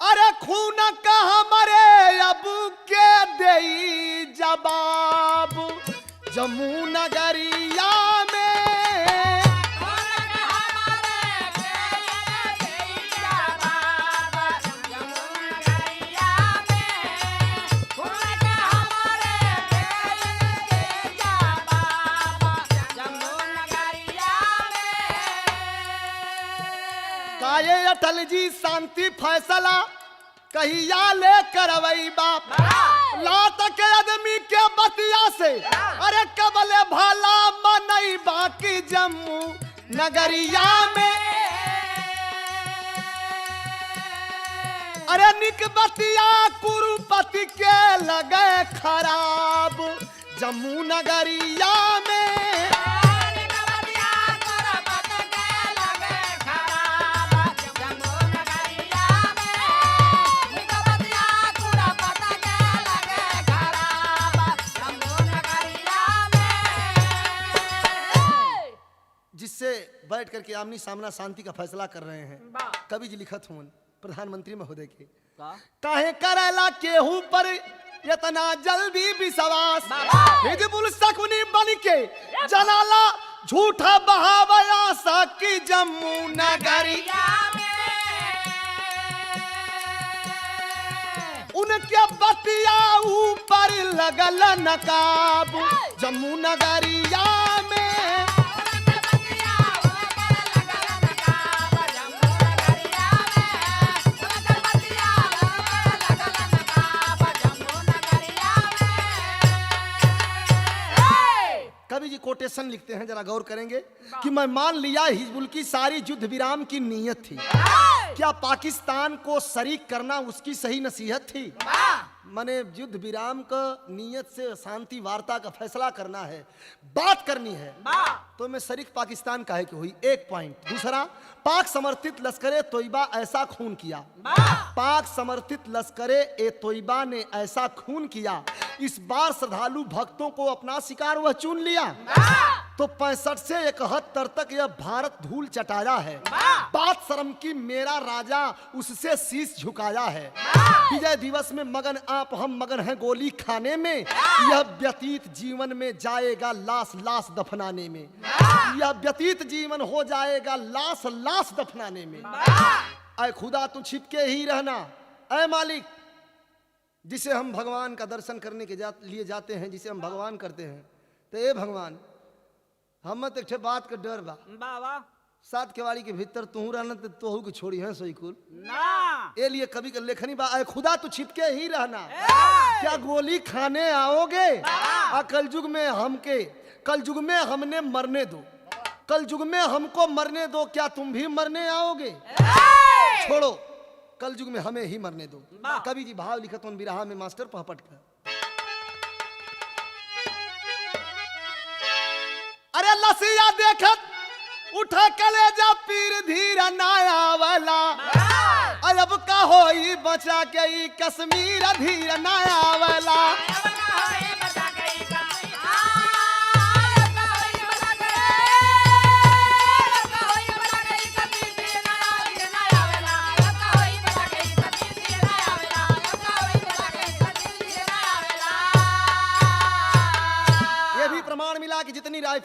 अरे खून कहाँ मरे अब के देई जवाब। जम्मू नगरिया में काये अटल जी शांति फैसला कहिया ले करवई बाप। लात के आदमी के बतिया से अरे कबले भला मनई बाकी जम्मू नगरिया में। अरे निक बतिया कुरुपति के लगे खराब। जम्मू नगरिया में जिससे बैठ करके आमनी सामना शांति का फैसला कर रहे हैं। कवि जी लिखत हूँ प्रधानमंत्री महोदय के, काहे करेला केहू पर इतना जल्दी विश्वास। हिजबुल शकुनी बन के जलाला झूठा बहावया सा की जम्मू नगरिया उनके बतिया ऊपर लगल नकाब। जम्मू नगरिया में कवि जी कोटेशन लिखते हैं, जरा गौर करेंगे कि मैं मान लिया हिजबुल की सारी युद्ध विराम की नीयत थी। क्या पाकिस्तान को शरीक करना उसकी सही नसीहत थी? माने युद्ध विराम का नीयत से शांति वार्ता का फैसला करना है, बात करनी है, तो मैं शरीक पाकिस्तान काहे की हुई? एक पॉइंट। दूसरा, पाक समर्थित लश्करे तोयबा ऐसा खून किया। पाक समर्थित लश्करे ए तोयबा ने ऐसा खून किया, इस बार श्रद्धालु भक्तों को अपना शिकार वह चुन लिया। तो 65 से 71 तक यह भारत धूल चटाया है। बात शर्म की मेरा राजा उससे शीश झुकाया है। विजय दिवस में मगन आप हम मगन हैं गोली खाने में। यह व्यतीत जीवन में जाएगा लाश लाश दफनाने में। यह व्यतीत जीवन हो जाएगा लाश लाश दफनाने में। ऐ खुदा तू छिपके ही रहना। ऐ मालिक जिसे हम भगवान का दर्शन करने के लिए जाते हैं, जिसे हम भगवान करते हैं, तो ये भगवान हम तो एक बात का डर बा। सात केवाड़ी के भीतर तू रहना तो तोहू की छोड़ी है सोई कुल ना। ये लिए कवि का लेखनी बा, ऐ खुदा तू छिपके ही रहना। क्या गोली खाने आओगे? कलयुग में हमके, कलयुग में हमने मरने दो, कलयुग में हमको मरने दो। क्या तुम भी मरने आओगे? छोड़ो, कलयुग में हमें ही मरने दो। कवि जी भाव लिखत उन बिरहा में मास्टर पहपट कर, अरे लसिया देखत उठा कलेजा पीर धीर नाया वाला। अब का होई बचा के ई कश्मीर धीर नाया वाला।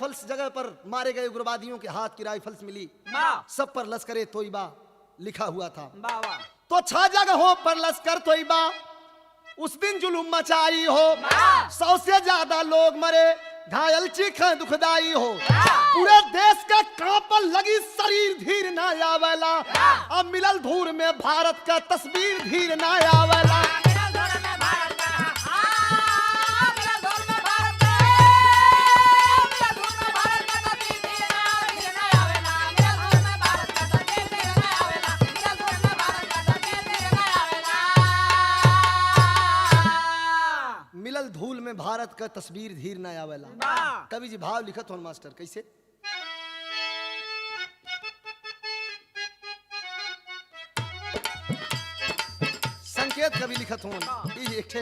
राइफल्स जगह पर मारे गए उग्रवादियों के हाथ की राइफल्स मिली, वाह सब पर लश्कर तोयबा लिखा हुआ था। वाह वाह तो 6 जगहों पर लश्कर तोयबा उस दिन जुलूम मचाई हो, 100 से ज्यादा लोग मरे, घायल चीखें दुखदाई हो, पूरे देश का कांपन लगी शरीर धीर ना आवेला, अब मिलल धूर में भारत का तस्वीर धीर ना आवेला। मिलल धूर में भारत का मिलल धूर में भारत का मिलल धूर में भारत का तस्वीर धीर ना आवेला, मिलल धूर में भारत का तस्वीर धीर ना आवेला, मिलल धूर में भारत का तस्वीर धीर ना आवेला। मिलल धूल में भारत का तस्वीर धीर ना आवेला। वाह कवि जी भाव लिखत हो मास्टर कैसे? संकेत कवि लिखत हो एक ठे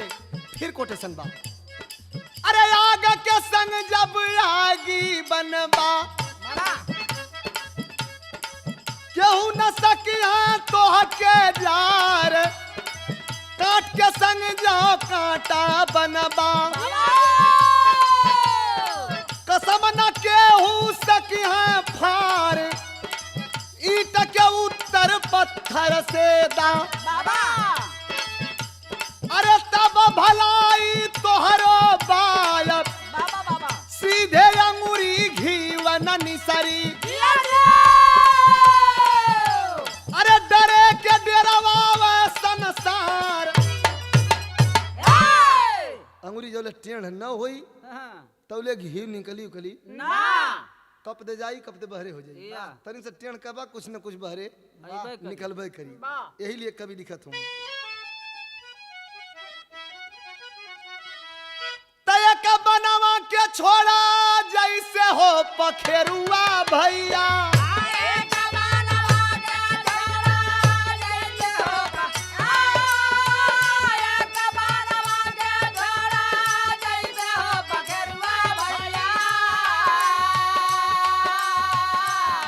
फिर कोटेशन बा। अरे आग के संग जब आगी बनबा बड़ा केहू न सकिया तोह के जार, काट के संग जाओ कांटा बनबा, कसम न केहू सकिया फार, ईट के उत्तर पत्थर से दा, बाबा अरे तब भलाई तोहरो बायब, बाबा बाबा सीधे अंगूरी घीवन निसरी, अरे डरे के डेरावा संसार, अंगूरी जो टेढ़ न होई तौले घी निकली उकली, ना कप दे जाई कप दे बहरे हो जाई, या। तनी से टेढ़ कबा कुछ न कुछ बहरे अइबे करी। निकलबे करी। वाह। यही लिए कवि लिखत हूँ तय का बनवा के छोड़ा जैसे हो पखेरुआ भैया,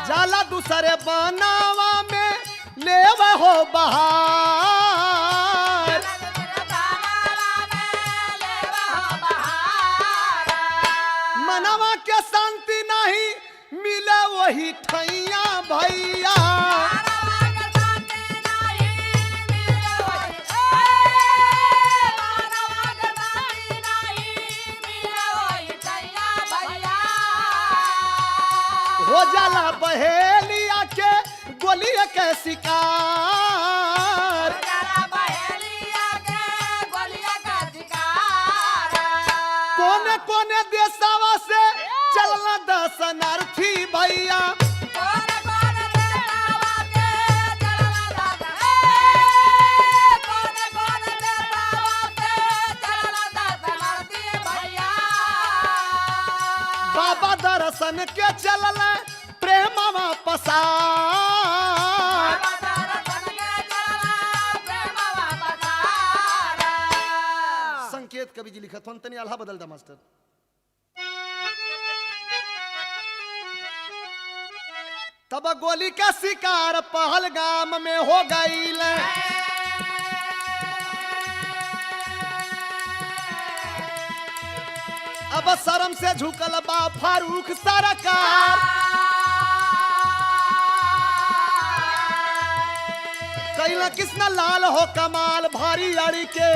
जाला दूसरे बनावा में लेव हो बहार, मनवा के शांति नहीं मिले वही ठैया भैया, हो जाला बहेलिया के गोलिया के शिकार, कोने कोने देशवा से चलना दर्शनार्थी भैया, बाबा दर्शन के चलल प्रेमवा पसार, संकेत कवि जी लिखत हन तनी आल्हा बदल दा मास्टर। तब गोली का शिकार पहलगाम में हो गईल, अब शर्म से झुकल बा फारूक सरकार, कैला कृष्ण लाल हो कमाल भारी अड़ी के,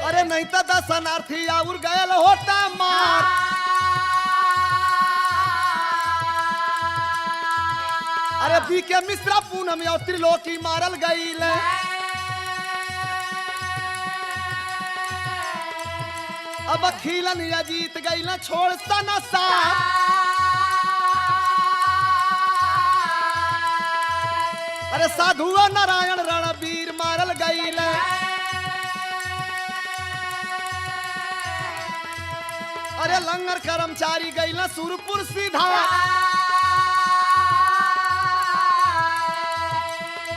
अरे नहीं तो दर्शनार्थी और गयल होता मार, अरे बी के मिश्रा पूनम और त्रिलोकी मारल गईल, अब खिलन या जीत गईल छोड़ सनसा, अरे साधु नारायण रणवीर मारल गईल, अरे लंगर कर्मचारी गईल सुरपुर सीधा,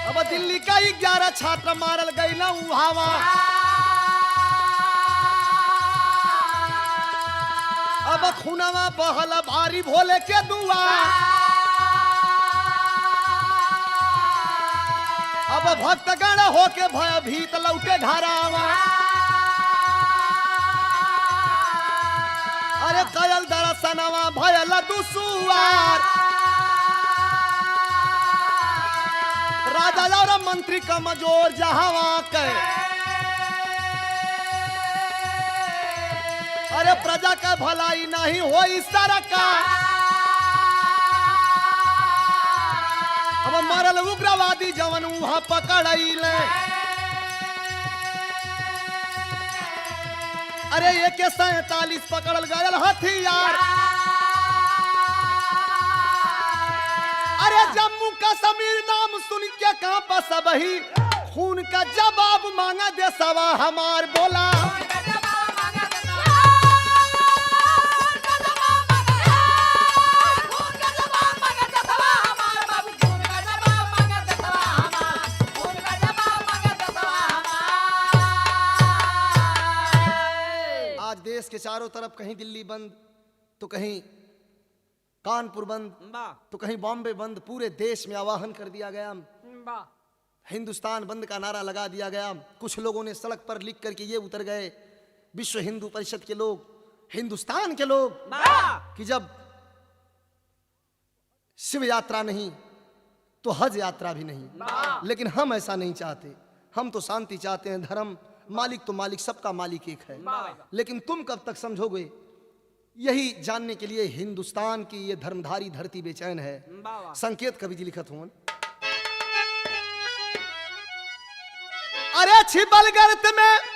अब दिल्ली का 11 छात्र मारल गईल उहावा, अब खूनवा बहल भारी भोले के दुआ, अब भक्तगण होके भयभीत लौटे घरावा, शासनवा भयल दुसुआर राजा और मंत्री कमजोर जहां के अरे प्रजा का भलाई नहीं होई सरकार अब मरल उग्रवादी जवन वहां पकड़ले अरे AK-47 पकड़ल गयल हथियार अरे जम्मू कश्मीर नाम सुन के कांपा सबही खून का जवाब मांगा देशवा हमार बोला आज देश के चारों तरफ कहीं दिल्ली बंद तो कहीं कानपुर बंद तो कहीं बॉम्बे बंद पूरे देश में आवाहन कर दिया गया हिंदुस्तान बंद का नारा लगा दिया गया कुछ लोगों ने सड़क पर लिख करके ये उतर गए विश्व हिंदू परिषद के लोग हिंदुस्तान के लोग कि जब शिव यात्रा नहीं तो हज यात्रा भी नहीं लेकिन हम ऐसा नहीं चाहते हम तो शांति चाहते हैं धर्म मालिक तो मालिक सबका मालिक एक है लेकिन तुम कब तक समझोगे यही जानने के लिए हिंदुस्तान की ये धर्मधारी धरती बेचैन है संकेत कवि जी लिखत हुआ अरे छिपल गर्त में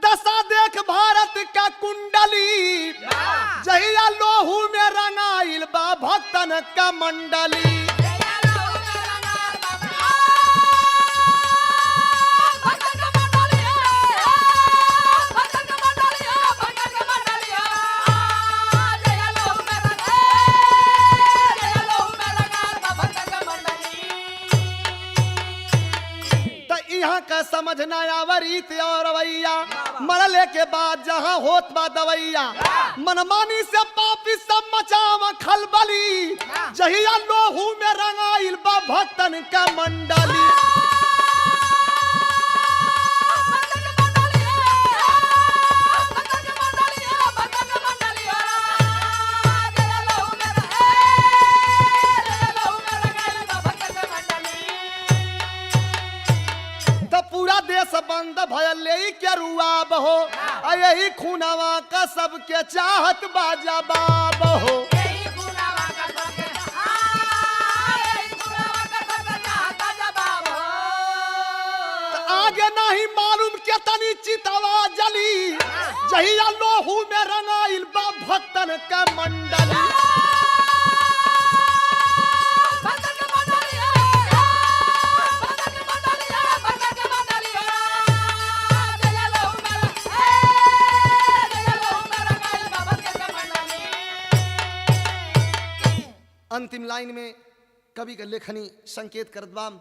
दशा देख भारत का कुंडली जहिया लोहू में रंगाइल बा भक्तन का मंडली का समझना आवरीत और रवैया मरले के बाद जहां होत बा दवैया मनमानी से पापी सब मचावा खलबली जहिया लोहू में रंगाइल बा भक्तन का मंडली पूरा देश बंद भले के रुआब हो यही खूनावा का सबके चाहत बाजा बाब हो आगे नहीं मालूम के तनी चितवा जली जहिया लोहू में रंगाइल बा भक्तन का मंडली अंतिम लाइन में कवि का लेखनी संकेत कर दबाम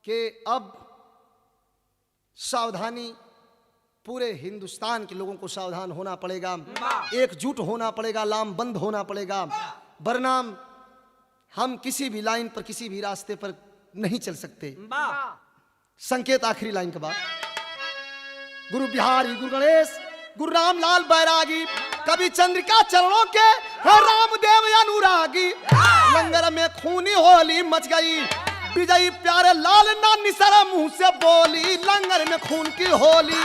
कि अब सावधानी पूरे हिंदुस्तान के लोगों को सावधान होना पड़ेगा एकजुट होना पड़ेगा लामबंद होना पड़ेगा वरना हम किसी भी लाइन पर किसी भी रास्ते पर नहीं चल सकते संकेत आखिरी लाइन के बाद गुरु बिहारी गुरु गणेश गुरु रामलाल बैरागी कवि चंद्रिका चरणों के रामदेव अनुरागी लंगर में खूनी होली मच गई विजयी प्यारे लाल ना निसरा मुंह से बोली लंगर में खून की होली